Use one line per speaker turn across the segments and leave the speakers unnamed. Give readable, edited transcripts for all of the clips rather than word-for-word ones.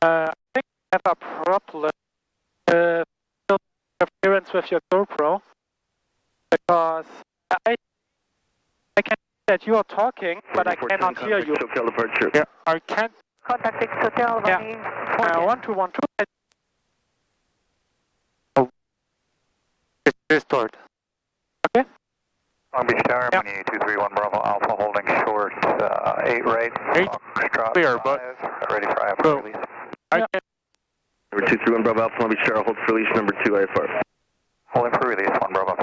I think you have a problem interference with your GoPro, because I can see that you are talking, but I cannot hear you. Yeah, I can't.
Contact 6 Hotel, running
1212. Oh, it's restored. Okay.
Long Beach Tower, yeah. 231 Bravo Alpha, holding short, 8 right.
8 clear, but
ready for IFR release.
I can.
Number 231 Bravo Alpha, Long Beach Tower, hold for release, number 2 IFR.
Holding for release, 1 Bravo.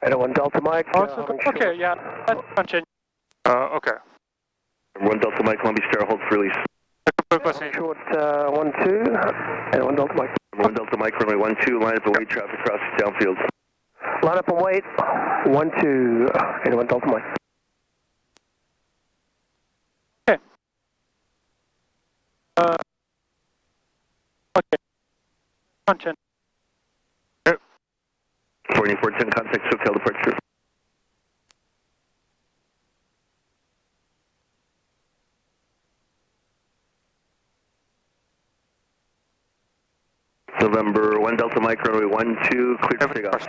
1 Delta Mike.
Also, okay, yeah, let's continue. Okay.
1 Delta Mike, Long Beach Tower, hold for release.
Short 1-2, and 1 Delta Mike.
1 Delta Mike, runway 12, line up and wait, traffic crosses downfield.
Line up and wait, 1-2, and 1 Delta Mike.
Okay. Okay. Continue.
4410, contact SoCal departure. November 1 Delta Mike, runway 12, clear for takeoff.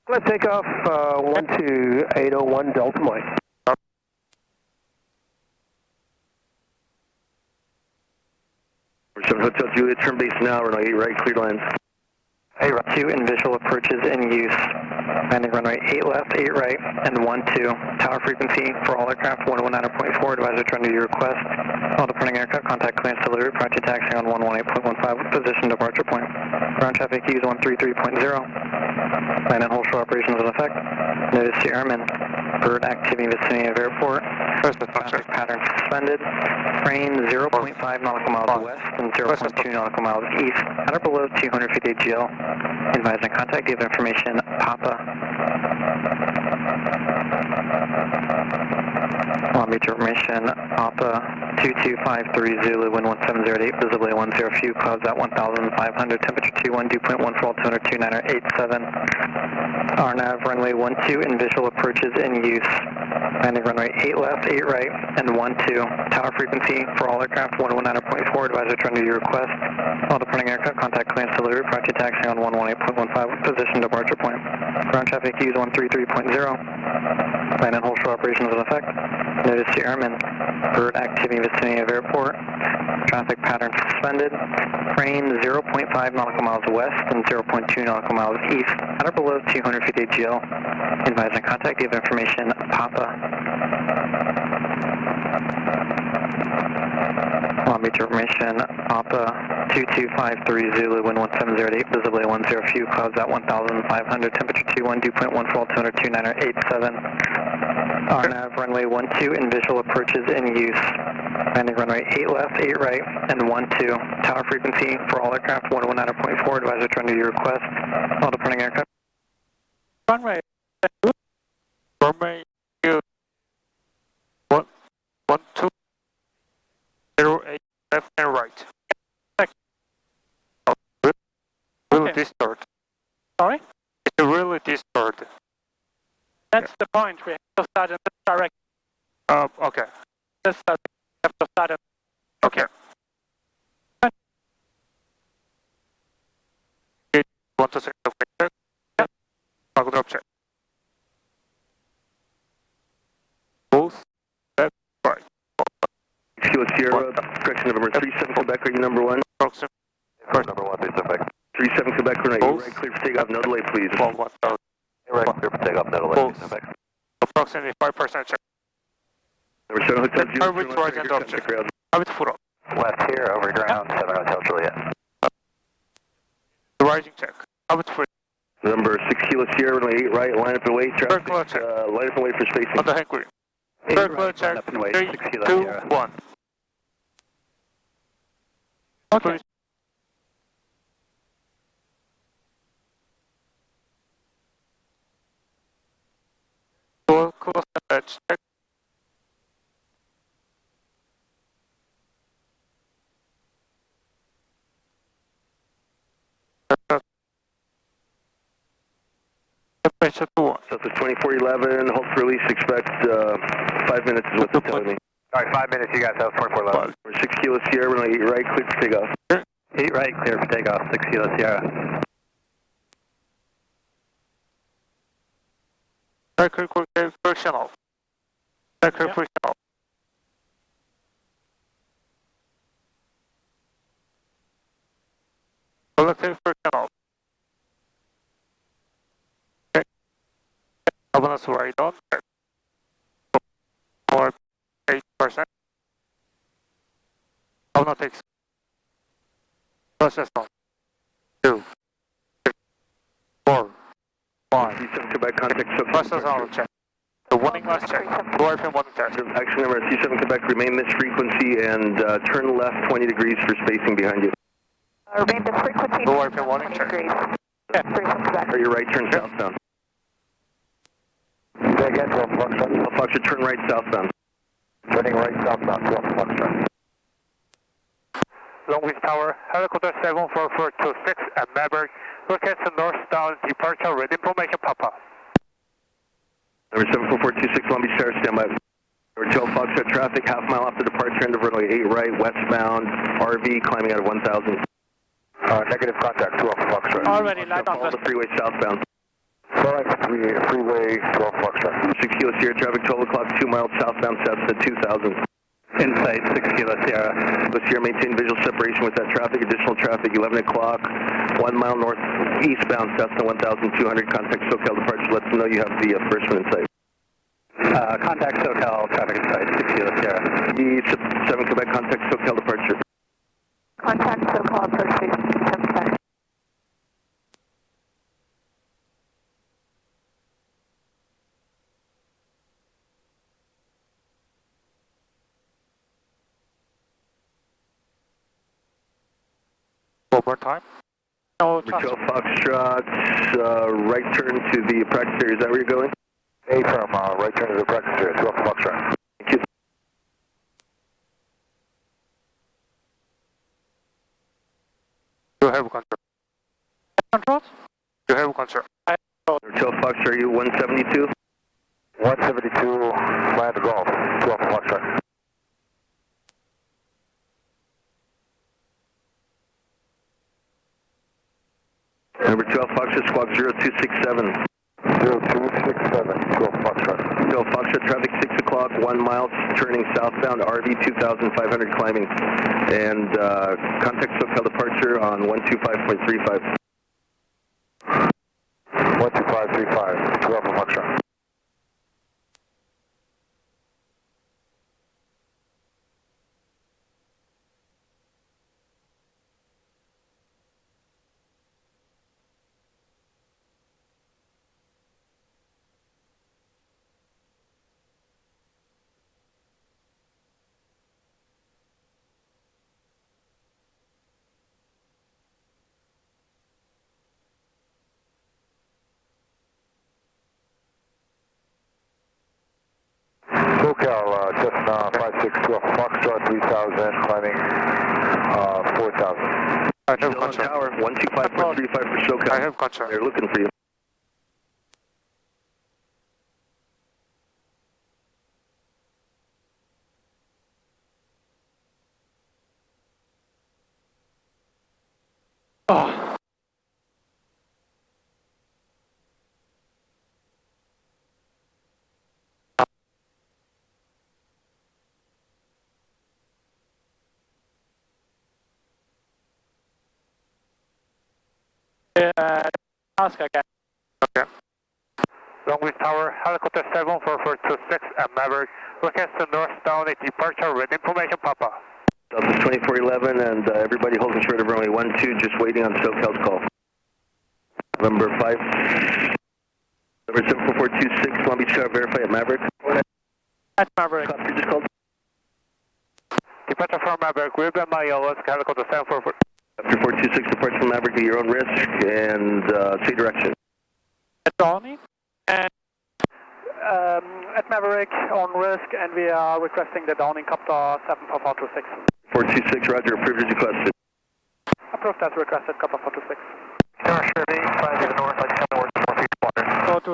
Let's take off 12801 Delta Mike.
Hotel Juliet, turn base now, runway 8 right, clear lines.
8 right, 2 in visual approaches in use. Landing runway 8 left, 8 right, and 1-2. Tower frequency for all aircraft 119.4. Advisor to under your request. All departing aircraft, contact clearance delivery prior to taxi on 118.15 with position departure point. Ground traffic use 133.0. Land and hold shore operations in effect. Notice to airmen. Bird activity vicinity of airport. Traffic pattern suspended. Frame 0.5 nautical miles west and 0.2 nautical miles east. At or below 200 feet AGL. Advising contact, give information, Papa. Long Beach information, Papa 2253 Zulu, wind 1708, visibility 10, few clouds at 1,500, temperature 21, dew point 1 for altimeter 2987. RNAV runway 12 in visual approaches in use. Landing runway 8 left, 8 right, and 1-2. Tower frequency for all aircraft 119.4. Advisor to under your request. All departing aircraft, contact clearance delivery prior to taxi on 118.15 with position departure point. Ground traffic use 133.0. Land and hold shore operations in effect. Notice to airmen. Bird activity vicinity of airport. Traffic pattern suspended. Frame 0.5 nautical miles west and 0.2 nautical miles east. At or below 200 feet AGL. Advising contact, give information, Papa. Long Beach information, Papa 2253 Zulu, wind 1708, visibility 10, few clouds at 1,500, temperature 21, dew point 1 for altimeter 2987. RNAV runway 12 in visual approaches in use. Landing runway 8 left, 8 right, and 1-2. Tower frequency for all aircraft 119.4. Advisor to under your request. All departing aircraft.
Runway 2. Runway 2. 1, 2. 08 left and right. Really distort. Sorry? It's really distort. That's the point. We have to start in this direction. Okay. We have to start in. Okay. Want to check the check? Yeah. I'll drop check. Both left, right.
Kilo Sierra, correction November 37 Quebec, are you number 1?
Approximate.
Number 1, please, Quebec.
37 Quebec, runway 8 right, clear for takeoff, no delay, please.
1, 1, 0.
Right, clear for takeoff, no delay, please, Quebec.
Approximately 5% check.
Number 7 Hotel Juliet.
I will try and drop check. I will put up.
Left here, over ground, 7 Hotel Juliet.
Rising check. I will put
Number 6 Kilo Sierra, runway 8 right, line up and wait, traffic, line up and wait for spacing.
on the hang green. Circle check. 3, 2, 1. Okay. Close that check. Temperature 2.
So it's 2411, hold for release, expect 5 minutes is what they're telling me.
Alright, 5 minutes, you guys have 24 left.
6 Kilo Sierra, runway 8 right, clear for takeoff.
8 right, clear for takeoff, 6 Kilo Sierra.
Very quick, first channel. Very quick, first channel. Relative first channel. Okay. I'm gonna right on. For 8%. I'm gonna take process on. 2, 3, 4, 5.
C7 Quebec, contact SoCal.
Process on check. The warning last check. RRPM warning check.
Action number C7 Quebec, remain this frequency and turn left 20 degrees for spacing behind you.
Remain this frequency.
RRPM warning check.
Or your right turn southbound.
Say again, 12 Foxtrot.
Foxtrot, turn right southbound.
Turning right southbound, 12 Foxtrot.
Longwich Tower, helicopter 74426 at Maverick, request a northbound departure with information Papa.
Number 74426, Long Beach Tower, stand by. Number 12 Foxtrot traffic, half mile after departure, end of runway 8 right, westbound, RV climbing out of 1000.
Negative contact, 12 Foxtrot.
Already light on
Follow the freeway southbound.
Alright, freeway, 12 Foxtrot.
6 Kilo Sierra traffic, 12 o'clock, 2 miles southbound, Cessna 2000.
Inside 6 Kilo Sierra.
Kilo Sierra, maintain visual separation with that traffic, additional traffic, 11 o'clock, 1 mile north eastbound, Cessna 1200, contact SoCal departure, let them know you have the first one in sight.
Contact SoCal, traffic inside 6 Kilo Sierra.
E7 Quebec, contact SoCal departure.
Contact SoCal approach station 7 Quebec.
One more time. No,
Number 12 Foxtrot, right turn to the practice area, is that where you're going?
A from right turn to the practice area, 12 Foxtrot.
Thank you.
You have control. Controls? You have control.
Number 12 Foxtrot, are you 172?
172, land golf, 12 Foxtrot.
Number 12 Foxtrot, squawk 0267.
0267, 12 Foxtrot.
12 Foxtrot, traffic 6 o'clock, 1 mile, turning southbound, RV 2500 climbing. And contact SoCal departure on 125.35.
12535, 12 Foxtrot. SoCal, Cessna 5612 Foxtrot 3000, climbing 4000.
I have
Still on
control.
tower, 125.35 for SoCal.
I have control.
They're looking for you.
Oh. Ask again. Okay. Longwich Tower, helicopter 74426 at Maverick, request a northbound departure with information Papa.
Southwest 2411 and everybody holding short of runway 12, just waiting on SoCal's call. Number 5, number 74426, Long Beach Tower, verify at Maverick.
At Maverick.
Copy, just called.
Departure from Maverick, we've been my yellow, helicopter 744.
After 426, departs from Maverick at your own risk and say direction.
At Donny and at Maverick on risk, and we are requesting the downing copter 74426.
426, roger, approved as requested.
Approved as requested, copter 426.
Tower Chevy, flying to the north, like 7 words, 4 feet water.
Go to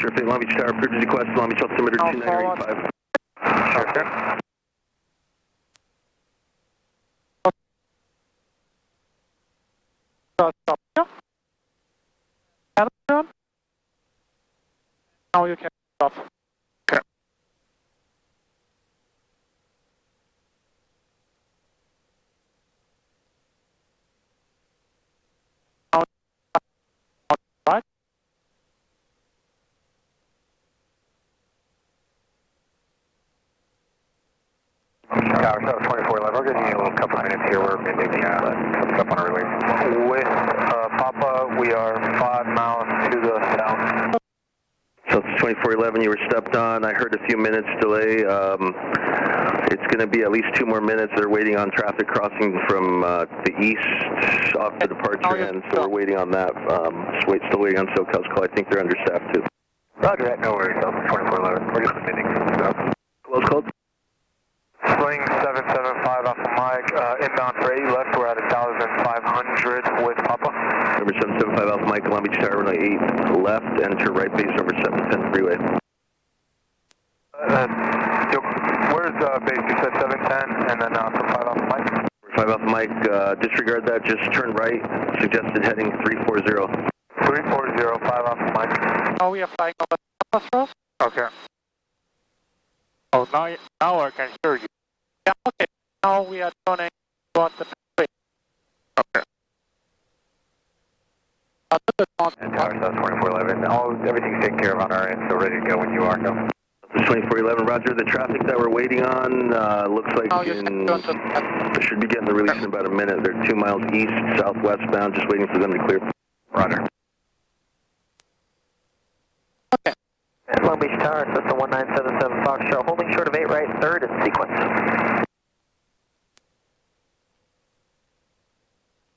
Surf 8 Long Beach Tower, approved as requested, Long Beach altimeter 2985.
Okay. Stop here. Altitude. Now you can stop. Okay. Now, right.
Tower 2411, we're going to need a little couple minutes here. We're ending the comes up on a release. With Papa, we are 5 miles to the south.
So it's 2411, you were stepped on. I heard a few minutes delay. It's going to be at least 2 more minutes. They're waiting on traffic crossing from the east off the departure end, so we're waiting on that. Still waiting on SoCal's call. I think they're understaffed too.
Roger that. No worries, 2411. We're just ending some stuff.
Close called?
Swing 775 off the mic, inbound for 8 left, we're at 1,500 with Papa.
Number 775 Alpha Mike, Long Beach Tower, runway 8 left, enter right base over 710 freeway.
Where's base? You said 710, and then from 5 Alpha Mike?
5 Alpha Mike, disregard that, just turn right, suggested heading 340.
340, 5 Alpha Mike.
Now we are flying over the Okay. Oh, now I can hear you. Yeah, okay. Now we are turning toward the freeway. Okay.
And Tower South 2411, everything's taken care of on our end, so ready to go when you are. No.
2411, Roger. The traffic that we're waiting on looks like should be getting the release in about a minute. They're 2 miles east, southwest bound, just waiting for them to clear.
Roger.
Okay.
Long Beach Tower, System 1977 Foxtrot, holding short of 8 right, third in sequence.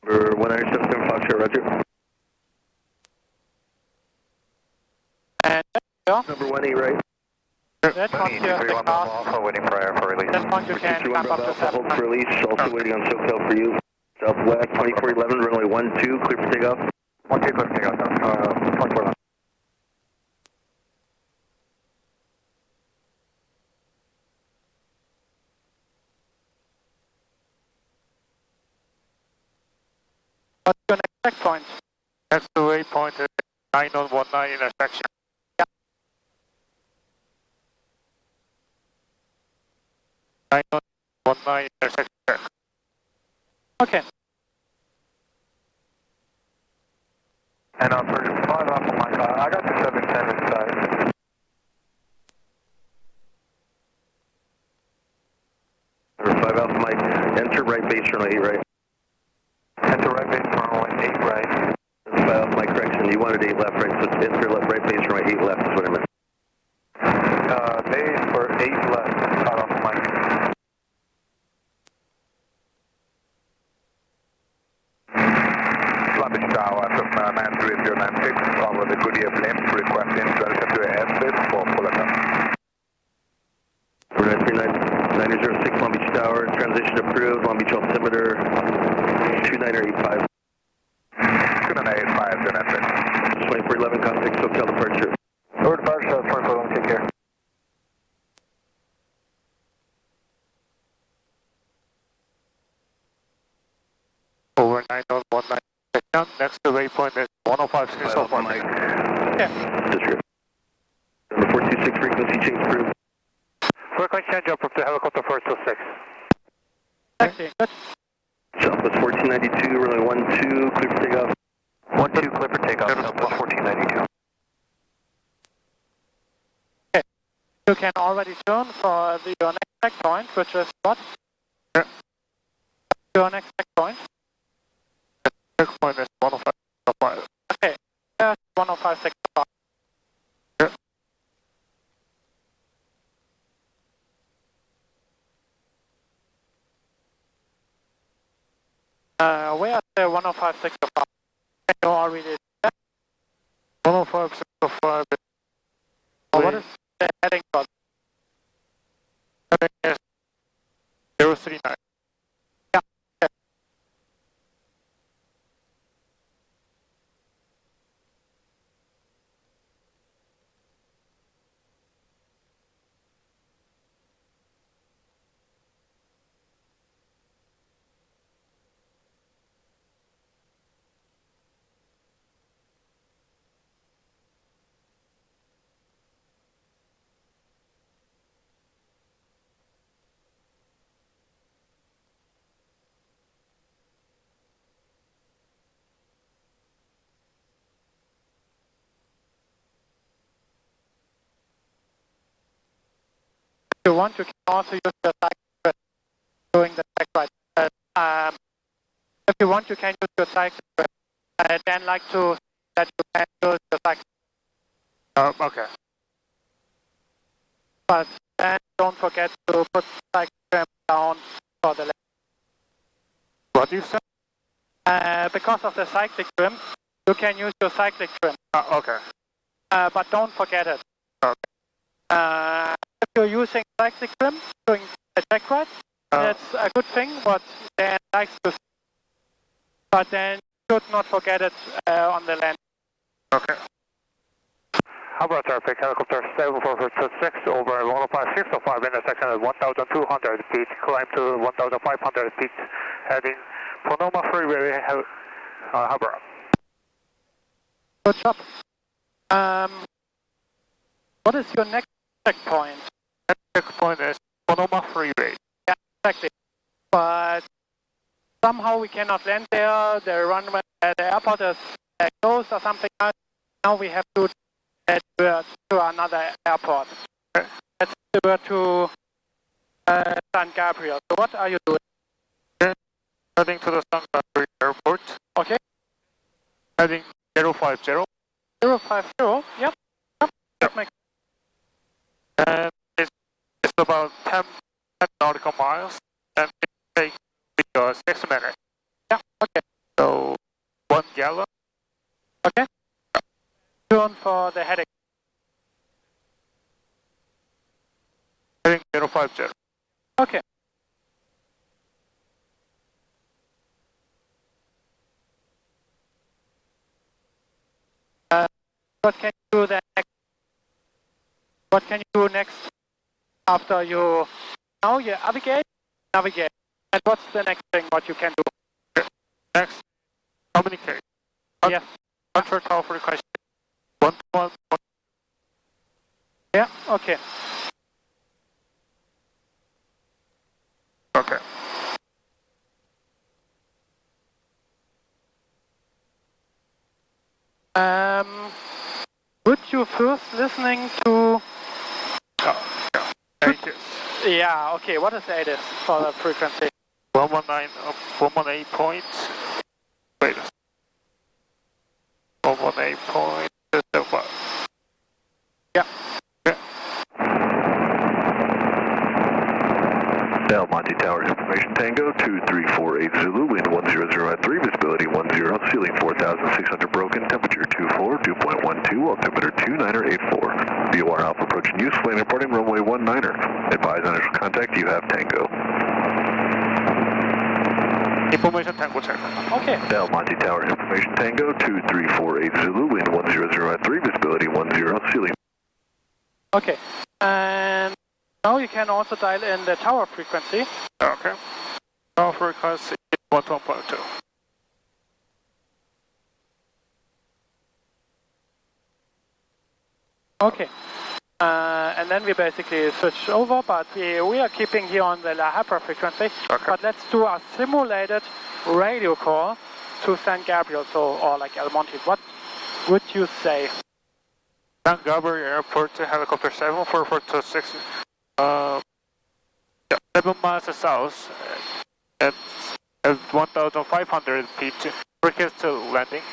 Number 1977 Foxtrot, Roger.
And yeah.
Number 18 right.
That one you have to pass.
Also waiting for release.
That one you can climb up to 7.
Hold for release, also waiting on SoCal for you. Southwest 2411, runway 12, clear for takeoff.
12, clear for takeoff, 2411.
What's your next checkpoint? Next to waypoint is 9019 intersection. Yeah. 9019 intersection. Okay.
And for 5 off the mic, I got the 710 inside.
Number 5 Alpha Mike, enter right base runway 8 right.
Enter right base runway 8 right.
That's 5 Alpha Mike, correction. You wanted 8 left, right? So it's enter right base runway 8 left is what I meant.
Base for 8 left, 5 off the mic. Long Beach Tower from 93096, over the Goodyear Blimp, requesting welcome to airspace for Fullerton.
906 Long Beach Tower, transition approved, Long Beach altimeter 2985.
2985, then that's it.
2411, contact SoCal departure.
Over departure, 2411, take care.
Over 9019 section. Next to waypoint is 1056
Alpha Mike.
Yeah.
Disregard. Number 426, frequency change approved.
Frequency change up to helicopter 426. Taxi. Good.
Southwest 1492, runway 12, clear for takeoff.
12, clear for takeoff, Southwest 1492.
Okay. You can already turn for your next checkpoint, which is what? Yeah. Your next checkpoint. Checkpoint is 105. Okay. There's 105. Yeah. Where is the 105 Can you already do that? 105 what is the heading code? Heading is 039. Yeah. Okay. you want, you can also use the cyclic trim doing the track right. If you want, you can use your cyclic trim. I then like to see that you can use the cyclic trim.
Okay.
But then don't forget to put the cyclic trim down for the left.
What do you say?
Because of the cyclic trim, you can use your cyclic trim.
Okay.
But don't forget it.
Okay.
If you're using cyclic trim during the track ride, that's a good thing, but then likes to. But then you should not forget it on the land.
Okay. How about traffic? Helicopter 74426 over 105605 intersection at 1,200 feet, climb to 1,500 feet, heading Sonoma Freeway, Harbor.
Good job. What is your next checkpoint?
Next checkpoint is Sonoma Freeway.
Yeah, exactly. But somehow we cannot land there. The runway, the airport is closed or something else. Now we have to divert to another airport.
Okay.
Let's divert to San Gabriel. So what are you doing?
Heading to the San Gabriel Airport.
Okay.
Heading 050.
050. Yep. That makes.
And it's about 10 nautical miles, and it takes 6 minutes.
Yeah. Okay.
So 1 gallon.
Okay. Turn for the heading.
Heading 050.
Okay. What can you do then next? What can you do next after you now you navigate? And what's the next thing what you can do?
Next, communicate.
Yes.
Answer call for request. 121.
Yeah. Okay.
Okay.
Would you first listening to?
Oh, yeah. Thank you.
Yeah. Okay. What is ADIS for the frequency?
119, 118 points. Wait. 118.75.
Yeah.
Del Monte Tower Information Tango 2348 Zulu, wind 10 at 3, visibility 10, ceiling 4,600 broken, temperature 24, dew point 12, altimeter 2984. VOR Alpha approaching use, flame reporting runway 19er. Advise on initial contact, you have Tango.
Information Tango check.
Okay.
Del Monte Tower Information Tango 2348 Zulu, wind 10 at 3, visibility 10, ceiling.
Okay. And now you can also dial in the tower frequency.
Okay. Tower frequency 1.2.
Okay. And then we basically switch over, but we are keeping here on the La Habra frequency.
Okay.
But let's do a simulated radio call to San Gabriel, or like El Monte. What would you say?
San Gabriel Airport, helicopter 74426. 7 miles south at 1,500 feet. Request to landing.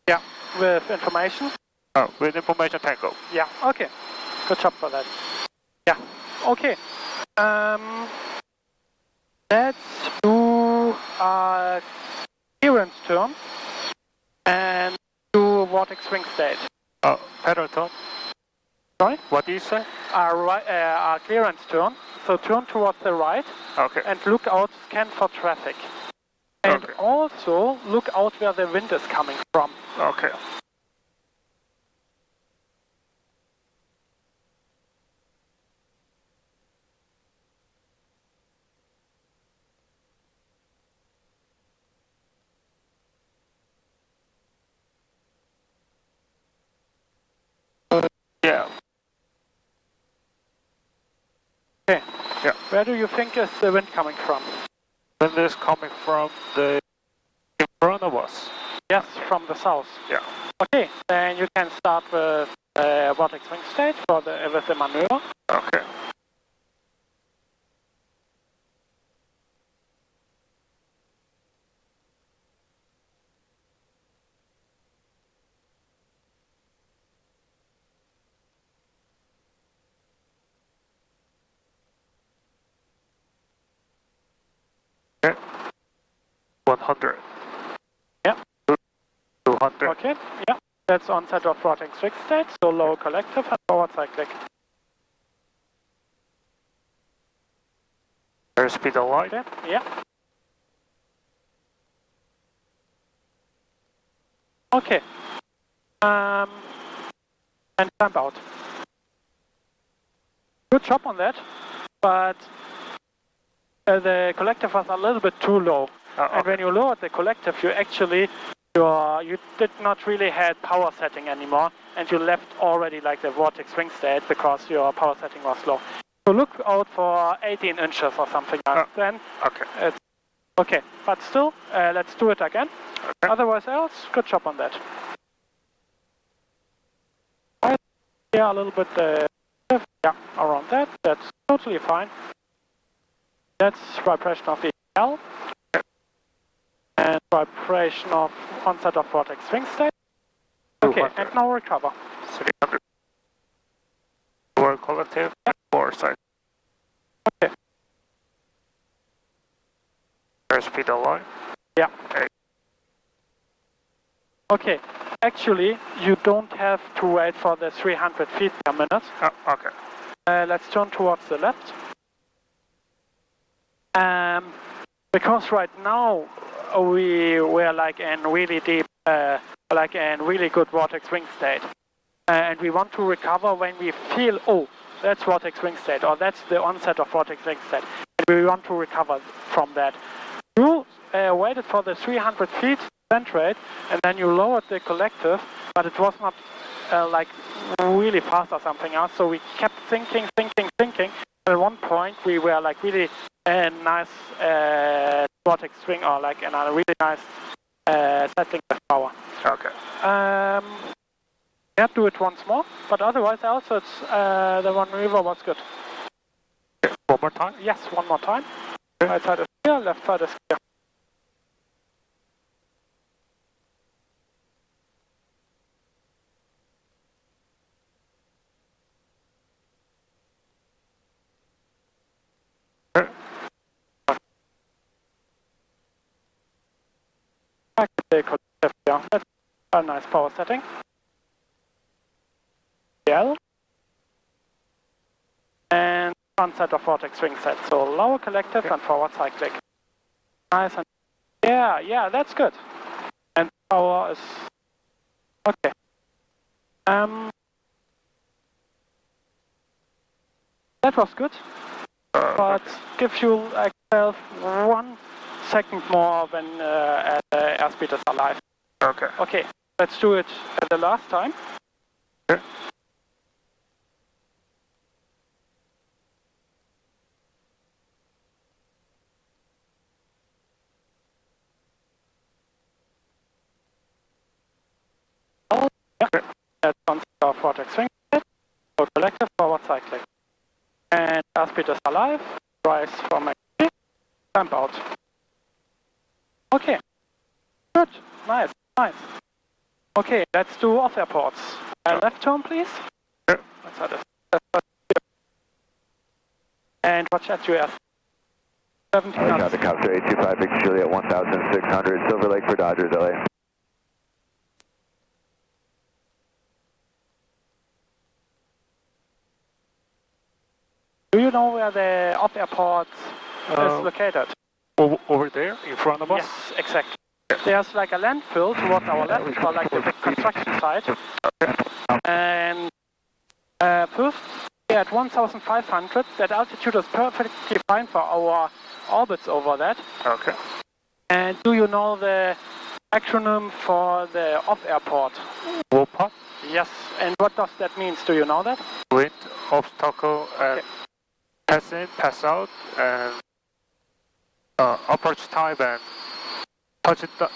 Yeah, with information.
With information Tango.
Yeah. Okay. Good job for that. Yeah. Okay. Let's do a clearance turn and do vortex swing state.
Pedal turn.
Sorry?
What do you say?
A clearance turn. So turn towards the right.
Okay.
And look out, scan for traffic. And
Okay.
also look out where the wind is coming from.
Okay. Yeah.
Okay.
Yeah.
Where do you think is the wind coming from?
Wind is coming from the in front of us.
Yes, from the south.
Yeah.
Okay, then you can start with vortex swing state with the maneuver.
Okay. 100.
Yeah.
200.
Okay, yeah. That's onset of rotting swing state, so lower collective and forward cyclic.
Airspeed aligned.
Okay, yeah. Okay. And clamp out. Good job on that, but the collective was a little bit too low. And when you lowered the collective, you actually you did not really had power setting anymore, and you left already like the vortex swing state because your power setting was low. So look out for 18 inches or something like then.
Okay.
It's okay, but still, let's do it again. Okay. Otherwise else, good job on that. Yeah, a little bit, yeah, around that. That's totally fine. That's vibration of the L and vibration of onset of vortex swing state. Okay, and now recover.
300. Lower collective and forward side.
Okay.
Airspeed aligned.
Yeah.
Okay.
Okay, actually, you don't have to wait for the 300 feet per minute.
Okay.
Let's turn towards the left. Because right now we're like in really deep, like in really good vortex swing state. And we want to recover when we feel, oh, that's vortex swing state, or that's the onset of vortex swing state. And we want to recover from that. You waited for the 300 feet descent rate, and then you lowered the collective, but it was not like really fast or something else. So we kept thinking. And at one point, we were like really nice vortex swing, or like in a really nice settling with power.
Okay.
Yeah, do it once more, but otherwise also it's the one maneuver was good.
One more time?
Yes, one more time. Right side is clear, left side is clear. Yeah, that's a nice power setting. L. And onset of vortex swing set. So lower collective and forward cyclic. Nice and yeah, that's good. And power is okay. That was good, but give you like 1 second more when the airspeed is alive.
Okay.
Okay, let's do it the last time.
Okay.
Yeah, that's on our vortex swing set, so collective forward cycling. And airspeed is alive, rise from a clamp out. Okay, good, nice. Okay, let's do off airports. Left turn, please.
Sure.
And watch at US. 17 knots.
Traffic Cop 825 Victor Juliet 1600 Silver Lake for Dodgers LA.
Do you know where the off airport is located?
Over there, in front of us?
Yes, exactly. There's like a landfill towards our left, or like the big construction site. And first, at 1,500, that altitude is perfectly fine for our orbits over that.
Okay.
And do you know the acronym for the off airport?
WOPA?
Yes. And what does that mean? Do you know that?
Wind, obstacle, and
Okay.
pass in, pass out, and approach time and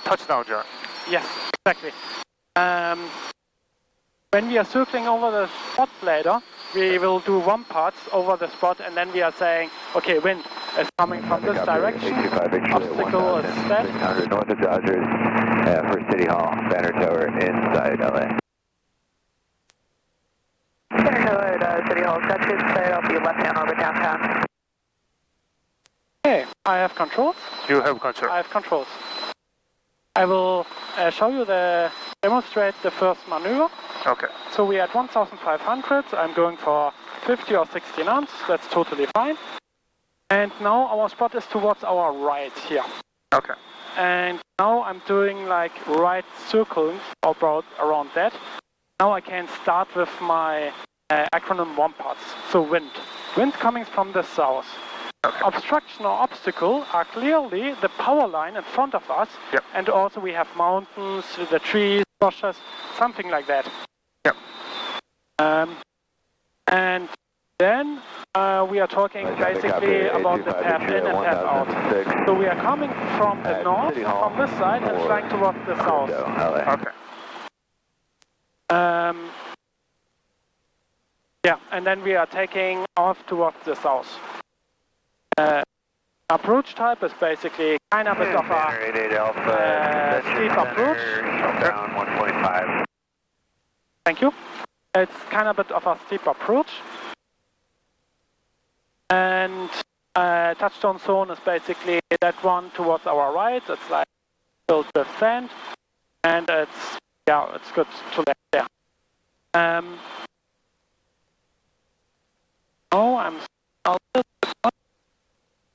touchdown journey.
Yes, exactly. When we are circling over the spot later, we will do one part over the spot, and then we are saying, okay, wind is coming from this direction. Obstacle is set.
600 north of Dodgers for City Hall, Banner Tower inside LA.
Banner Tower, City Hall, got you inside, I'll be left-hand orbit downtown.
Okay, I have controls.
You have control.
I have controls. I will show you demonstrate the first maneuver.
Okay.
So we are at 1,500. I'm going for 50 or 60 knots. That's totally fine. And now our spot is towards our right here.
Okay.
And now I'm doing like right circles about around that. Now I can start with my acronym WAMPAS. So wind. Wind coming from the south.
Okay.
Obstruction or obstacle are clearly the power line in front of us.
Yep.
And also we have mountains, the trees, bushes, something like that.
Yep.
And then we are talking basically about the path in and path out. So we are coming from the north, from this side, and flying towards the south.
Okay.
Yeah, and then we are taking off towards the south. Approach type is basically kind of a bit of a steep approach.
Down 1.5.
Thank you. It's kind of a bit of a steep approach. And touchdown zone is basically that one towards our right. It's like filled with sand. And it's good to land there.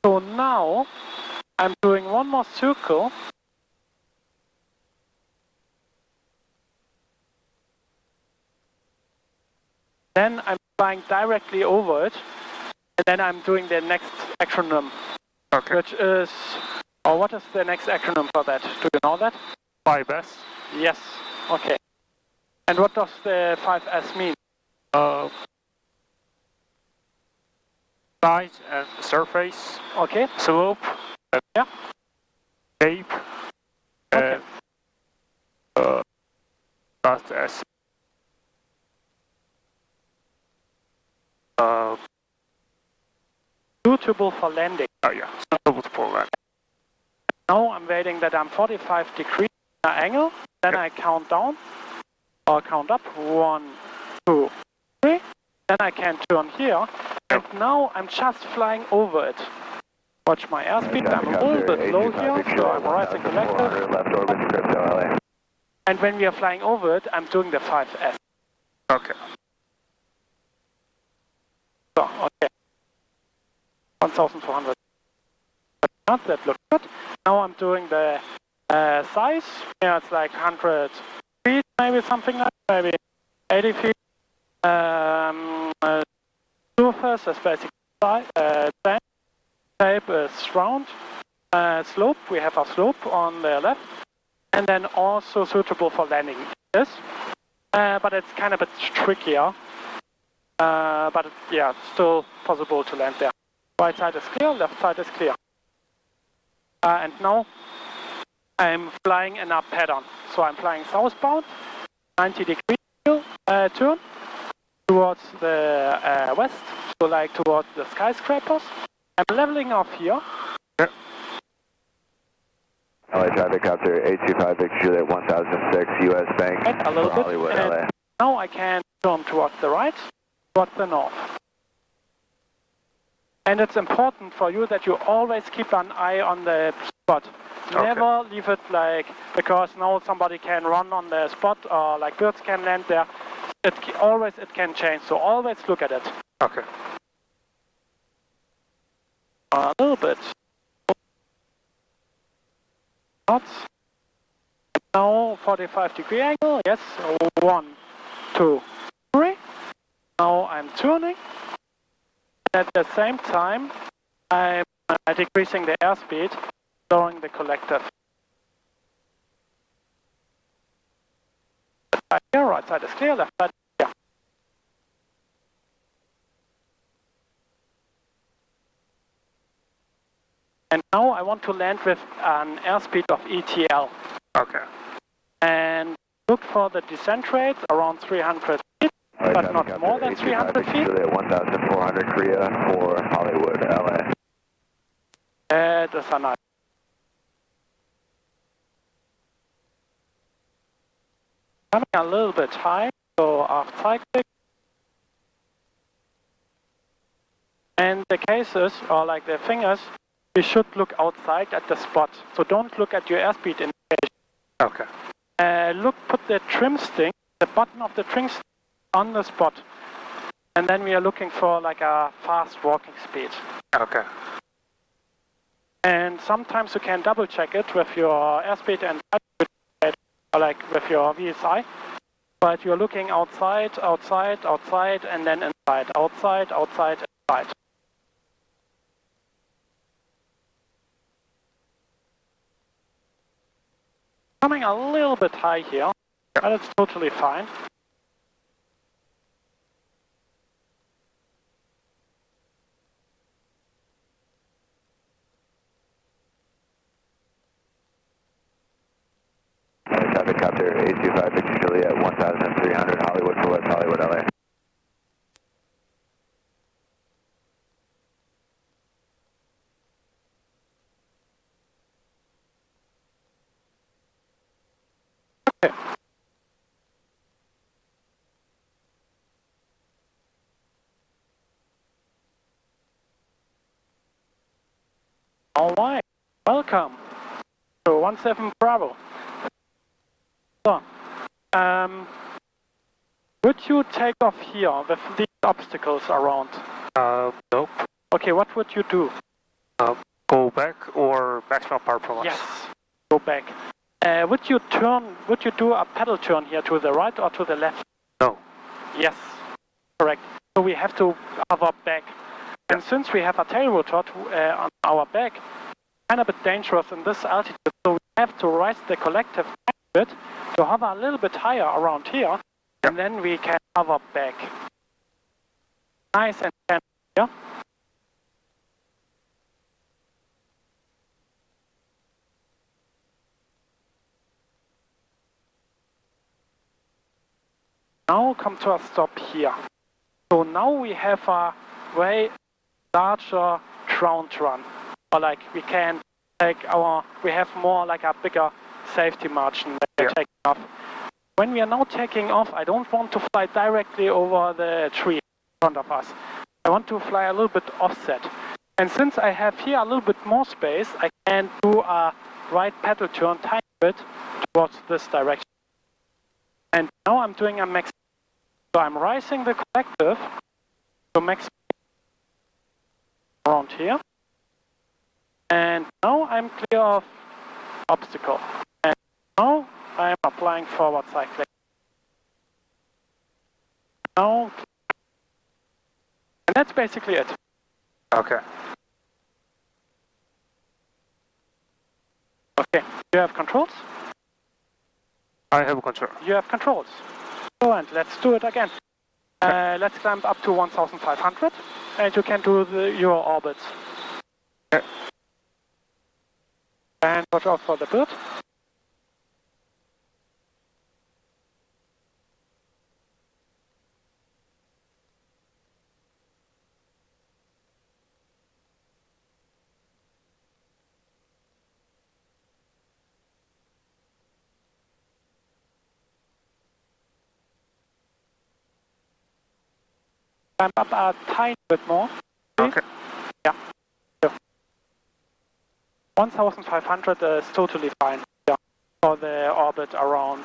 So now I'm doing one more circle. Then I'm flying directly over it. And then I'm doing the next acronym.
Okay.
Which is, or what is the next acronym for that? Do you know that?
5S.
Yes. Okay. And what does the 5S mean?
Side and surface.
Okay.
Slope.
Yeah.
Shape.
Okay.
That's S.
Suitable for landing.
Oh yeah, suitable for landing.
Now I'm waiting that I'm 45 degrees angle. Then I count down or count up. 1, 2, 3. Then I can turn here. And now I'm just flying over it. Watch my airspeed. I'm a little bit low here, so I'm rising collective.
Left orbit, crypto LA.
And when we are flying over it, I'm doing the 5S.
Okay.
So, okay. 1,400. That looks good. Now I'm doing the size. Yeah, it's like 100 feet, maybe something like that, maybe 80 feet. Surface is basically sand. Shape is round. Slope, we have a slope on the left. And then also suitable for landing. Yes. But it's kind of a bit trickier. But yeah, it's still possible to land there. Right side is clear, left side is clear. And now I'm flying in a pattern. So I'm flying southbound, 90 degree turn towards the west, so like towards the skyscrapers. I'm leveling off here.
Yep.
LA traffic copter 825 Victor Juliet 1006 US Bank
Right, a little
for
bit.
Hollywood,
And
LA.
now I can turn towards the right, towards the north. And it's important for you that you always keep an eye on the spot.
Okay.
Never leave it like, because now somebody can run on the spot or like birds can land there. It can change, so always look at it.
Okay.
A little bit. Knots. Now 45 degree angle, yes. 1, 2, 3. Now I'm turning. At the same time, I'm decreasing the airspeed, lowering the collective. Here, right side is clear, left side is clear. And now I want to land with an airspeed of ETL.
Okay.
And look for the descent rate around 300 feet, but not more than 300 feet.
1400 Korea for Hollywood, LA.
That is a nice. Coming a little bit high, so aft cyclic. And the cases, or like the fingers, you should look outside at the spot. So don't look at your airspeed indication. Okay.
Look, put the trim sting, the button of the trim sting on the spot. And then we are looking for like a fast walking speed.
Okay.
And sometimes you can double check it with your airspeed and or like with your VSI. But you're looking outside, outside, outside, and then inside. Outside, outside, inside. Coming a little bit high here, but it's totally fine.
Helicopter 825 Victor Juliet 1300 Hollywood for West Hollywood, LA.
Okay. All right, welcome to 17 Bravo. So, would you take off here with these obstacles around?
Nope.
Okay, what would you do?
Go back or maximum performance?
Yes, go back. Would you do a pedal turn here to the right or to the left?
No.
Yes, correct. So we have to hover back. And since we have a tail rotor on our back, kind of a bit dangerous in this altitude, so we have to raise the collective a bit to hover a little bit higher around here, and then we can hover back. Nice and gentle here. Now come to a stop here. So now we have a way larger ground run, or like we can take we have more like a bigger safety margin that we're taking off. When we are now taking off, I don't want to fly directly over the tree in front of us. I want to fly a little bit offset. And since I have here a little bit more space, I can do a right pedal turn tiny bit towards this direction. And now I'm doing a max. So I'm rising the collective to max around here. And now I'm clear of obstacle. And now I'm applying forward cycling. Now, and that's basically it.
Okay.
Okay, you have controls?
I have control.
You have controls. So, and let's do it again. Let's climb up to 1,500, and you can do your orbits.
Okay.
And watch out for the bird. Climb up a tiny bit more. Please.
Okay.
Yeah. 1,500 is totally fine. Yeah. For the orbit around.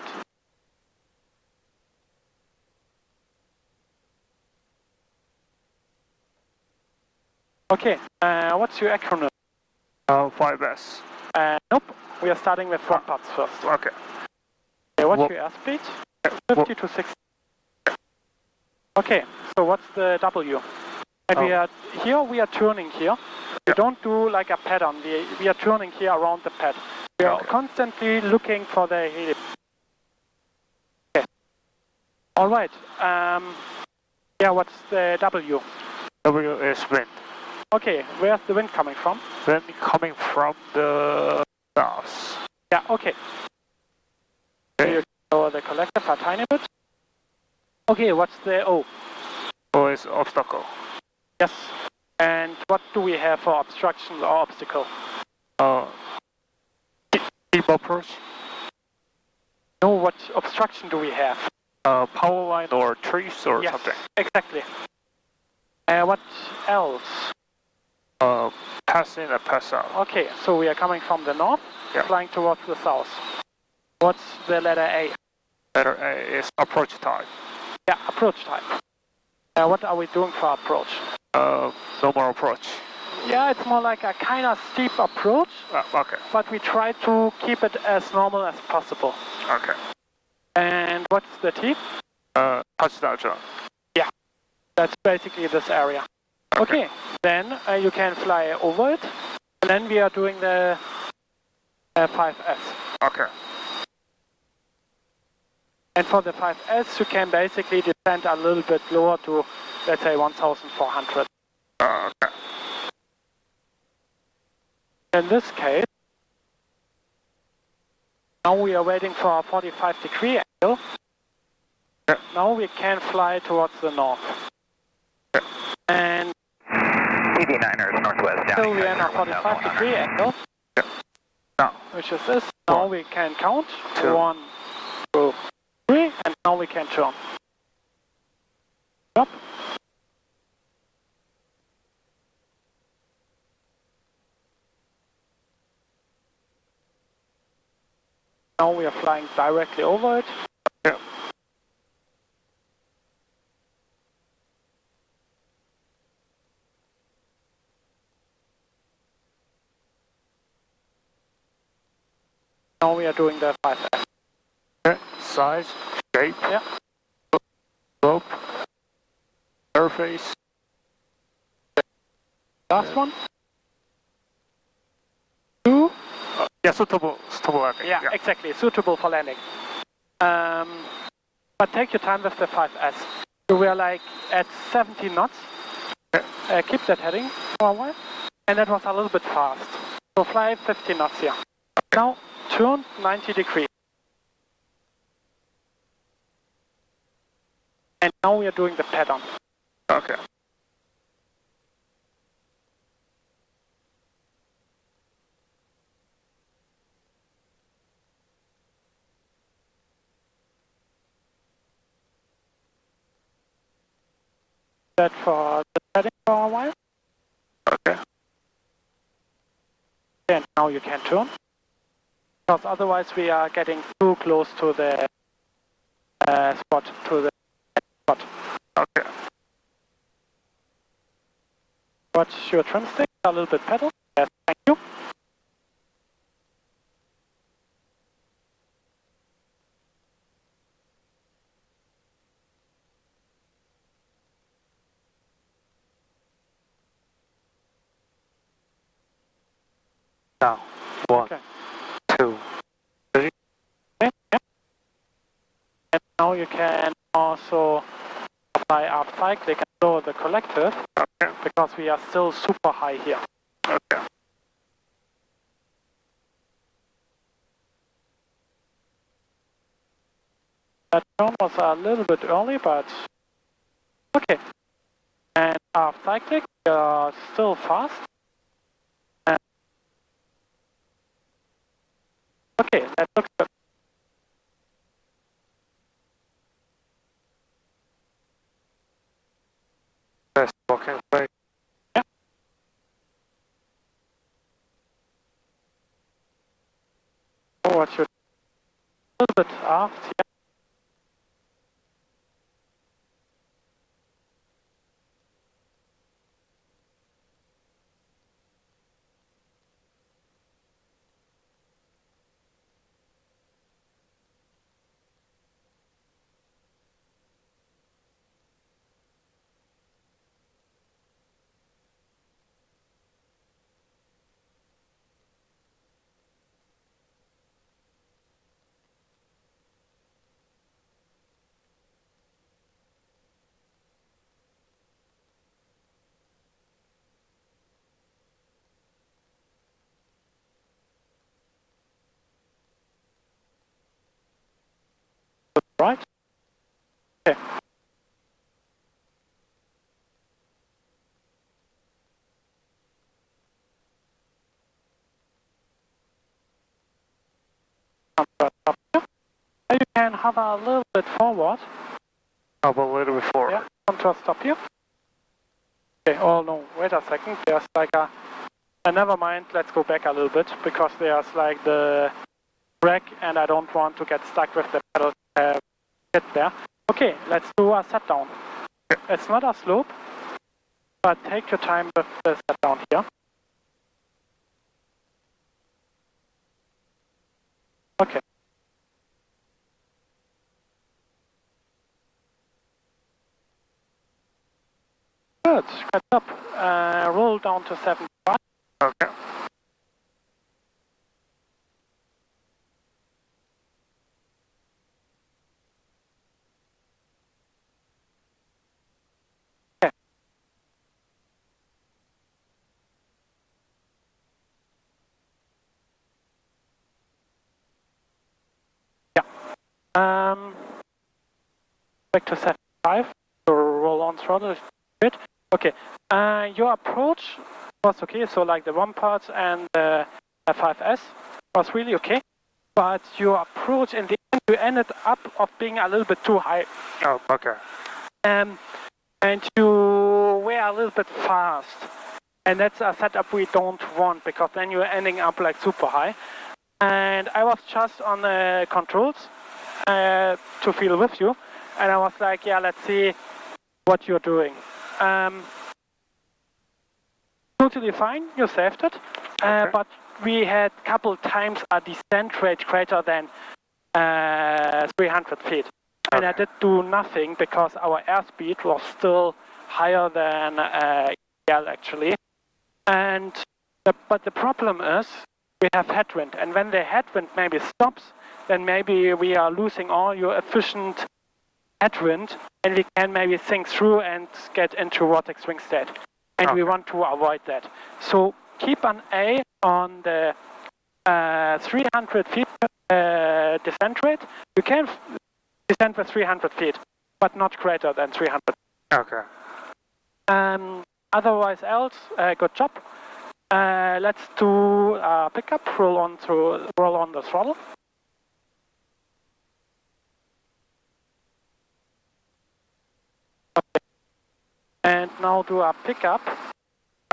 Okay. What's your acronym?
5S.
Nope. We are starting with front parts first.
Okay.
Okay, what's your airspeed? 50 to 60. Okay, so what's the W? And we are turning here. We don't do like a pattern. We are turning here around the pad. We are constantly looking for the helip. Okay. All right. Yeah, what's the W?
W is wind.
Okay, where's the wind coming from?
Wind coming from the south.
Yeah, okay. So you lower the collective a tiny bit. Okay, what's the O?
O is obstacle.
Yes. And what do we have for obstructions or obstacle?
Bumpers.
No, what obstruction do we have?
Power line or trees or something.
Exactly. What else?
Pass in and pass out.
Okay, so we are coming from the north, flying towards the south. What's the letter A?
Letter A is approach type.
Yeah, approach type. What are we doing for approach?
Normal approach.
Yeah, it's more like a kind of steep approach,
Okay.
but we try to keep it as normal as possible.
Okay.
And what's the T?
Touchdown zone.
Yeah, that's basically this area. Okay, then you can fly over it, and then we are doing the 5S.
Okay.
And for the 5S, you can basically descend a little bit lower to, let's say, 1,400.
Okay.
In this case, now we are waiting for a 45-degree angle.
Yeah.
Now we can fly towards the north.
Yeah.
And
TV9ers northwest down.
still we are in a 45-degree angle,
No.
which is this. Now we can count.
2,
1, 2, 3, and now we can turn. Up. Now we are flying directly over it.
Yeah.
Now we are doing the 5S.
Okay. Size, shape,
Yeah.
slope, surface.
Last one. 2.
Yeah, suitable landing.
Yeah, exactly. Suitable for landing. But take your time with the 5S. So we are like at 70 knots. Keep that heading for a while. And that was a little bit fast. So fly 50 knots here. Now turn 90 degrees. And now we are doing the pattern.
Okay.
That for the padding for a while.
Okay.
And now you can turn. Because otherwise we are getting too close to the spot, to the spot.
Okay.
Watch your trim stick, a little bit pedal. Yes, thank you.
Now, 1,
Okay.
2, 3.
Okay. Yeah. And now you can also fly up cyclic and lower the collective
Okay.
because we are still super high here.
Okay.
That turn was a little bit early, but okay. And up cyclic, we are still fast. And okay, that looks good.
Best walking way.
Oh, what should a little bit aft, yeah. Right? Okay. Up here. You can hover a little bit forward.
Up a little bit forward.
Yeah, come to a stop here. Okay, oh no, wait a second. There's like a... never mind, let's go back a little bit because there's like the brake, and I don't want to get stuck with the pedal get there. Okay, let's do a set down. It's not a slope, but take your time with the set down here. Okay. Good, get up. Roll down to 75.
Okay.
Back to 75. So roll on throttle a bit. Okay. Your approach was okay. So like the 1 parts and the 5S was really okay. But your approach in the end, you ended up of being a little bit too high.
Oh, okay.
And you were a little bit fast. And that's a setup we don't want, because then you're ending up like super high. And I was just on the controls to feel with you. And I was like, yeah, let's see what you're doing. Totally fine, you saved it.
Okay.
But we had a couple times a descent rate greater than 300 feet. And I did do nothing because our airspeed was still higher than EL actually. But the problem is we have headwind. And when the headwind maybe stops, then maybe we are losing all your efficient headwind, and we can maybe sink through and get into robotic swing state. And we want to avoid that. So keep an eye on the 300 feet descent rate. You can descend with 300 feet, but not greater than 300.
Okay.
Otherwise else, good job. Let's do a pickup, roll on the throttle. Okay. And now do a pickup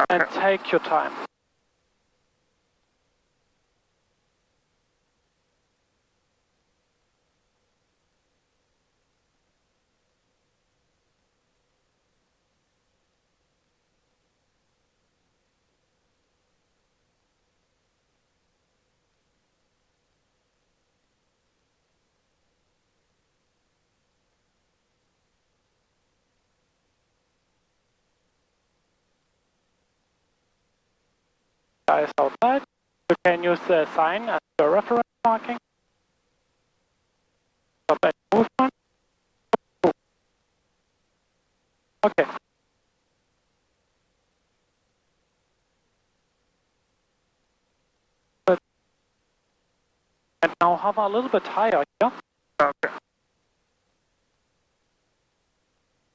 and take your time. Guys outside, you can use the sign as your reference marking. Stop at movement. Okay. Good. And now hover a little bit higher here.
Okay.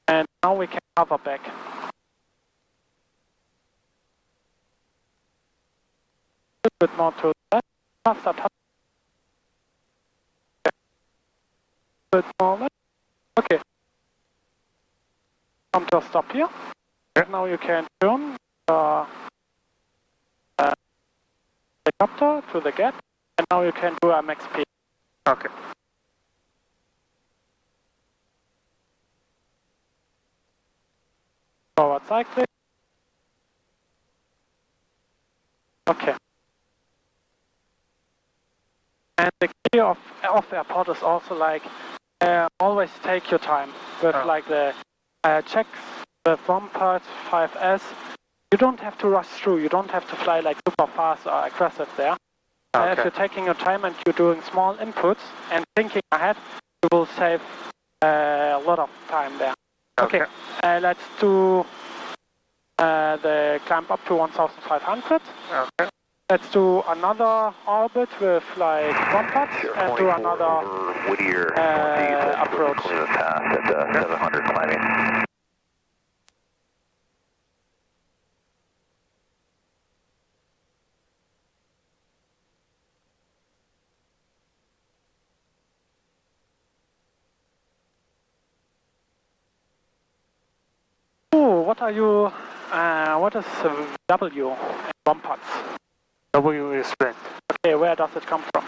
And now we can hover back. A little bit more to the left. Faster touch. Okay. A bit more left. Okay. Come to a stop here. And now you can turn the helicopter to the gap. And now you can do a max speed.
Okay.
Forward cycling. Okay. And the key of airport is also like always take your time with like the checks, the 1 part 5S. You don't have to rush through. You don't have to fly like super fast or aggressive there. If you're taking your time and you're doing small inputs and thinking ahead, you will save a lot of time there. Okay, let's do the climb up to 1,500.
Okay.
Let's do another orbit with like 1 part and do another
Whittier,
approach.
Clear the path at 700 climbing.
Oh, what are you? What is W in 1 part?
W is sprint.
Okay, where does it come from?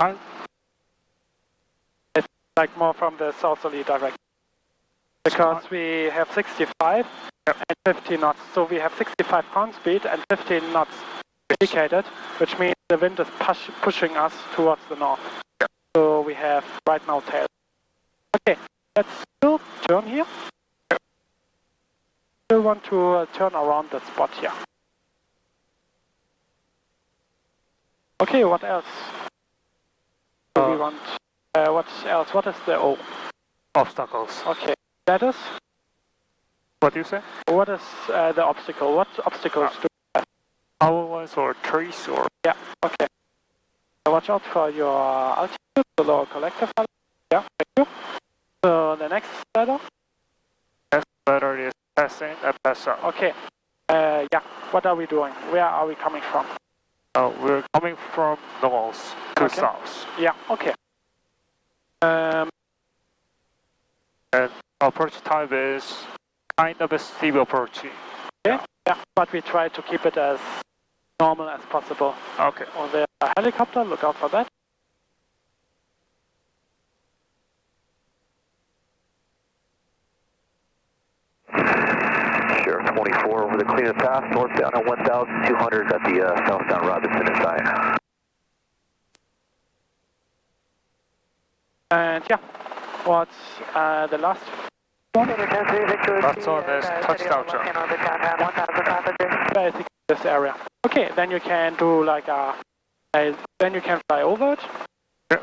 How?
It's like more from the southerly direction. Because we have 65 and 50 knots. So we have 65 ground speed and 15 knots indicated, which means the wind is pushing us towards the north. So we have right now tail. Okay, let's still turn here. Still want to turn around that spot here. Okay, what else do we want? What else? What is the O?
Obstacles.
Okay, that is.
What do you say?
What is the obstacle? What obstacles do we have?
Our ones or trees or?
Yeah, okay. So watch out for your altitude, the lower collective altitude. Yeah, thank you. So the next ladder?
Next ladder is pass in and pass out.
Okay. Yeah, what are we doing? Where are we coming from?
We're coming from north to south.
Yeah, okay.
And approach time is kind of a steep approach.
Okay. Yeah, but we try to keep it as normal as possible.
Okay.
On the helicopter, look out for that.
Sure, 24 over the clear path, northbound on 1,200 at the southbound Robinson inside.
And yeah, what's the last one?
That's on this touchdown jump.
Basically this area. Okay, then you can do like then you can fly over it.
Yeah.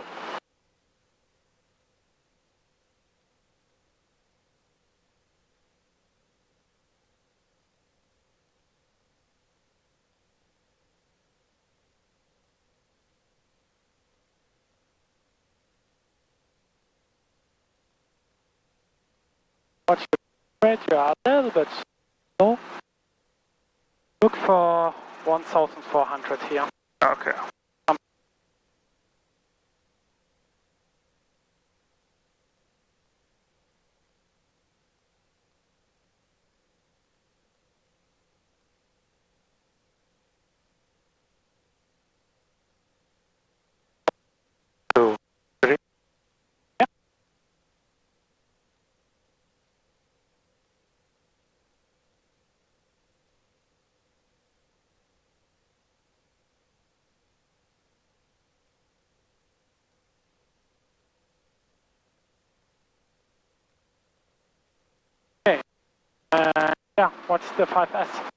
Watch the rate, you are a little bit low. Look for 1,400 here.
Okay. Two, three.
Yeah. Okay. Yeah, what's the 5S?